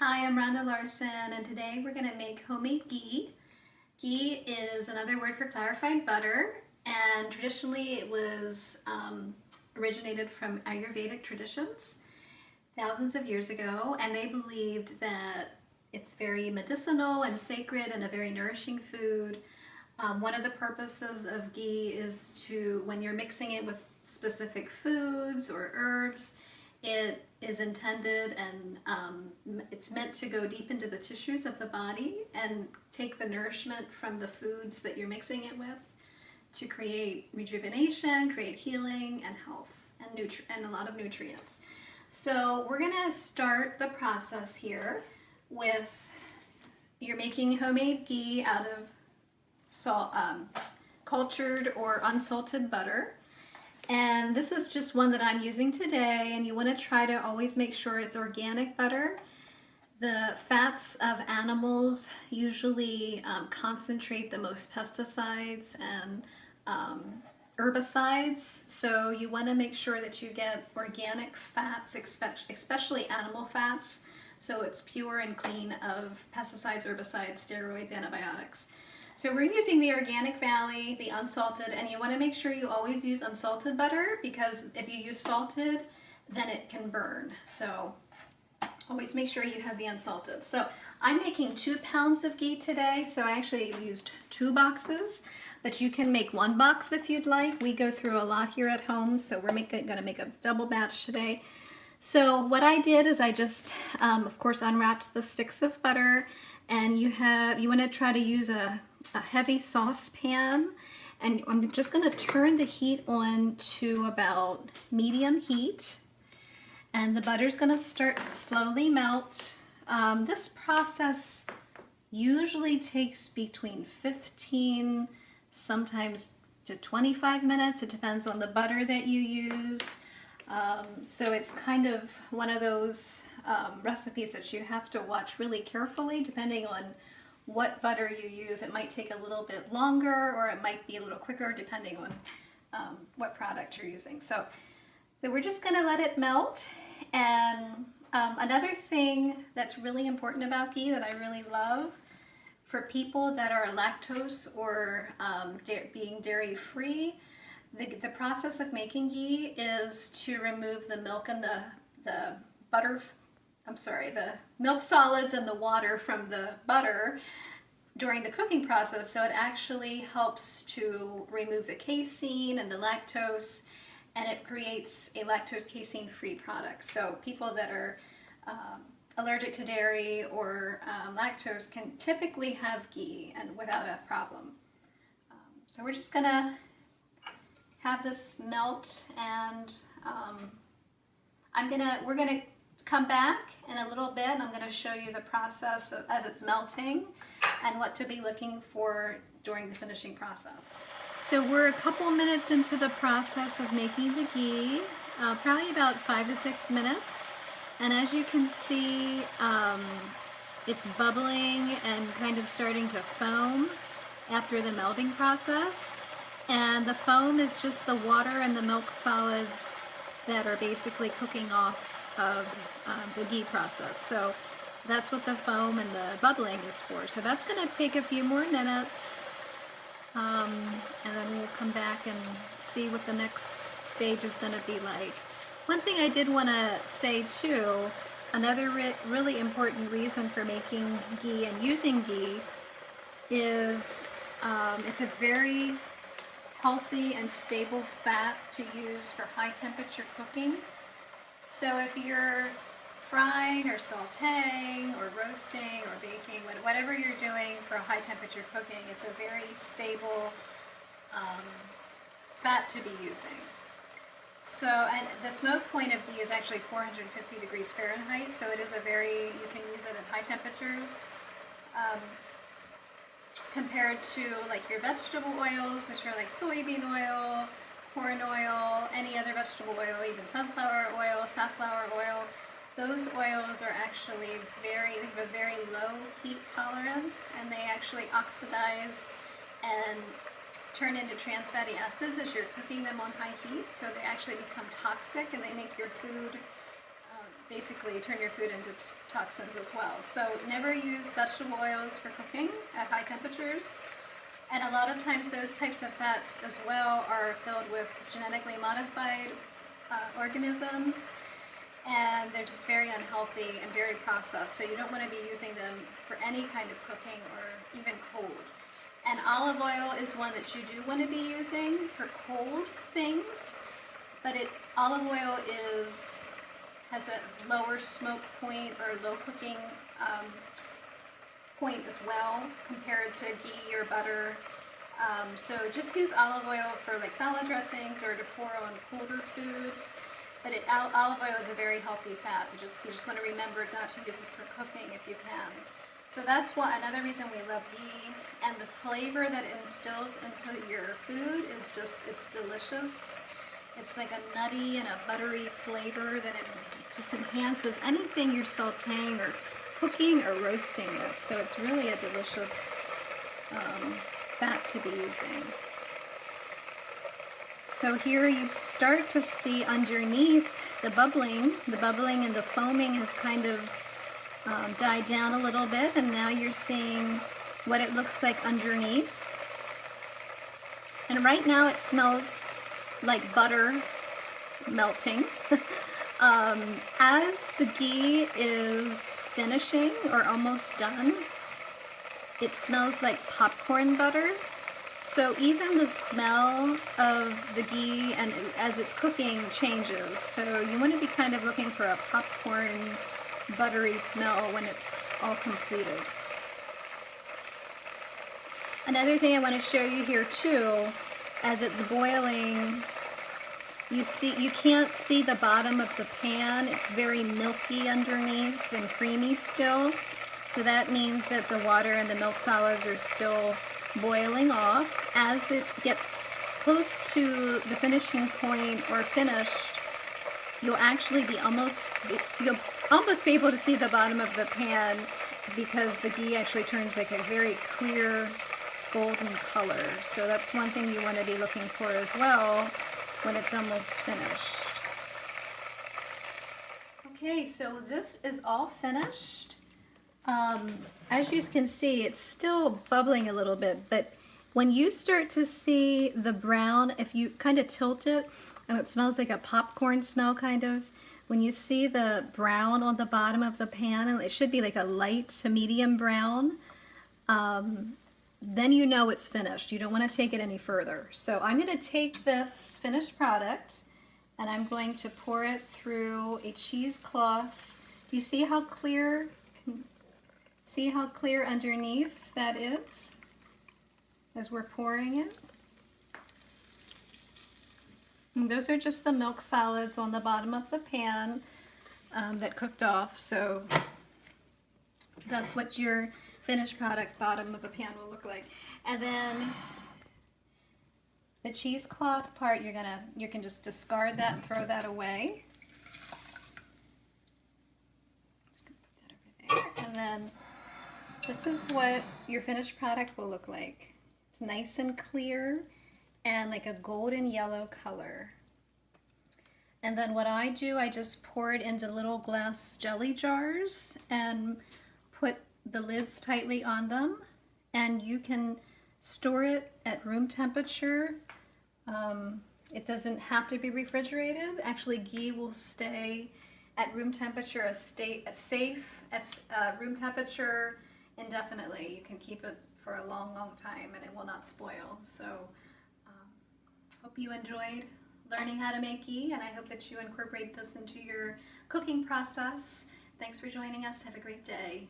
Hi, I'm Rhonda Larson, and today we're going to make homemade ghee. Ghee is another word for clarified butter, and traditionally it was originated from Ayurvedic traditions thousands of years ago, and they believed that it's very medicinal and sacred and a very nourishing food. One of the purposes of ghee is to, when you're mixing it with specific foods or herbs, it is intended and it's meant to go deep into the tissues of the body and take the nourishment from the foods that you're mixing it with to create rejuvenation, create healing and health and a lot of nutrients. So we're gonna start the process here with, you're making homemade ghee out of cultured or unsalted butter. And this is just one that I'm using today, and you want to try to always make sure it's organic butter. The fats of animals usually concentrate the most pesticides and herbicides, so you want to make sure that you get organic fats, especially animal fats, so it's pure and clean of pesticides, herbicides, steroids, antibiotics. So we're using the Organic Valley, the unsalted, and you want to make sure you always use unsalted butter, because if you use salted, then it can burn. So always make sure you have the unsalted. So I'm making 2 pounds of ghee today, so I actually used 2 boxes, but you can make 1 box if you'd like. We go through a lot here at home, so we're gonna make a double batch today. So what I did is I just, of course, unwrapped the sticks of butter, and you want to try to use a heavy saucepan, and I'm just going to turn the heat on to about medium heat, and the butter's going to start to slowly melt. This process usually takes between 15 sometimes to 25 minutes. It depends on the butter that you use. So it's kind of one of those recipes that you have to watch really carefully depending on what butter you use. It might take a little bit longer, or it might be a little quicker depending on what product you're using. So we're just going to let it melt. And another thing that's really important about ghee that I really love, for people that are lactose or being dairy free, the process of making ghee is to remove the milk and the milk solids and the water from the butter during the cooking process. So it actually helps to remove the casein and the lactose, and it creates a lactose casein free product. So people that are allergic to dairy or lactose can typically have ghee and without a problem. So we're just gonna have this melt, and we're gonna come back in a little bit, and I'm gonna show you the process as it's melting and what to be looking for during the finishing process. So we're a couple minutes into the process of making the ghee, probably about 5 to 6 minutes, and as you can see, it's bubbling and kind of starting to foam after the melting process. And the foam is just the water and the milk solids that are basically cooking off of the ghee process. So that's what the foam and the bubbling is for. So that's going to take a few more minutes, and then we'll come back and see what the next stage is going to be like. One thing I did want to say too, another really important reason for making ghee and using ghee is it's a very healthy and stable fat to use for high temperature cooking. So if you're frying or sauteing or roasting or baking, whatever you're doing for high temperature cooking, it's a very stable fat to be using. So, and the smoke point of ghee is actually 450 degrees Fahrenheit, so it is you can use it at high temperatures. Compared to like your vegetable oils, which are like soybean oil, corn oil, any other vegetable oil, even sunflower oil, safflower oil, those oils are actually they have a very low heat tolerance, and they actually oxidize and turn into trans fatty acids as you're cooking them on high heat, so they actually become toxic and they make your food basically turn your food into toxins as well. So never use vegetable oils for cooking at high temperatures. And a lot of times those types of fats as well are filled with genetically modified organisms, and they're just very unhealthy and very processed. So you don't want to be using them for any kind of cooking or even cold. And olive oil is one that you do want to be using for cold things, but olive oil has a lower smoke point or low cooking point as well compared to ghee or butter. So just use olive oil for like salad dressings or to pour on colder foods. But olive oil is a very healthy fat. You just want to remember not to use it for cooking if you can. So that's another reason we love ghee, and the flavor that it instills into your food is it's delicious. It's like a nutty and a buttery flavor that it just enhances anything you're sauteing or cooking or roasting with. So it's really a delicious fat to be using. So here you start to see underneath the bubbling and the foaming has kind of died down a little bit, and now you're seeing what it looks like underneath. And right now it smells like butter melting. As the ghee is finishing or almost done, it smells like popcorn butter. So even the smell of the ghee and as it's cooking changes. So you want to be kind of looking for a popcorn buttery smell when it's all completed. Another thing I want to show you here too, as it's boiling, you can't see the bottom of the pan. It's very milky underneath and creamy still. So that means that the water and the milk solids are still boiling off. As it gets close to the finishing point or finished, you'll almost be able to see the bottom of the pan because the ghee actually turns like a very clear golden color. So that's one thing you want to be looking for as well when it's almost finished. Okay, so this is all finished. As you can see, it's still bubbling a little bit, but when you start to see the brown, if you kind of tilt it, and it smells like a popcorn smell kind of, when you see the brown on the bottom of the pan, and it should be like a light to medium brown, then you know it's finished. You don't want to take it any further. So I'm going to take this finished product and I'm going to pour it through a cheesecloth. Do you see how clear? See how clear underneath that is as we're pouring it? And those are just the milk solids on the bottom of the pan that cooked off. So that's what your finished product bottom of the pan will look like. And then the cheesecloth part, you can just discard that and throw that away. Just gonna put that over there. And then this is what your finished product will look like. It's nice and clear and like a golden yellow color. And then what I do, I just pour it into little glass jelly jars and put the lids tightly on them, and you can store it at room temperature. It doesn't have to be refrigerated. Actually, ghee will stay at room temperature, safe at room temperature indefinitely. You can keep it for a long, long time and it will not spoil. So hope you enjoyed learning how to make ghee, and I hope that you incorporate this into your cooking process. Thanks for joining us. Have a great day.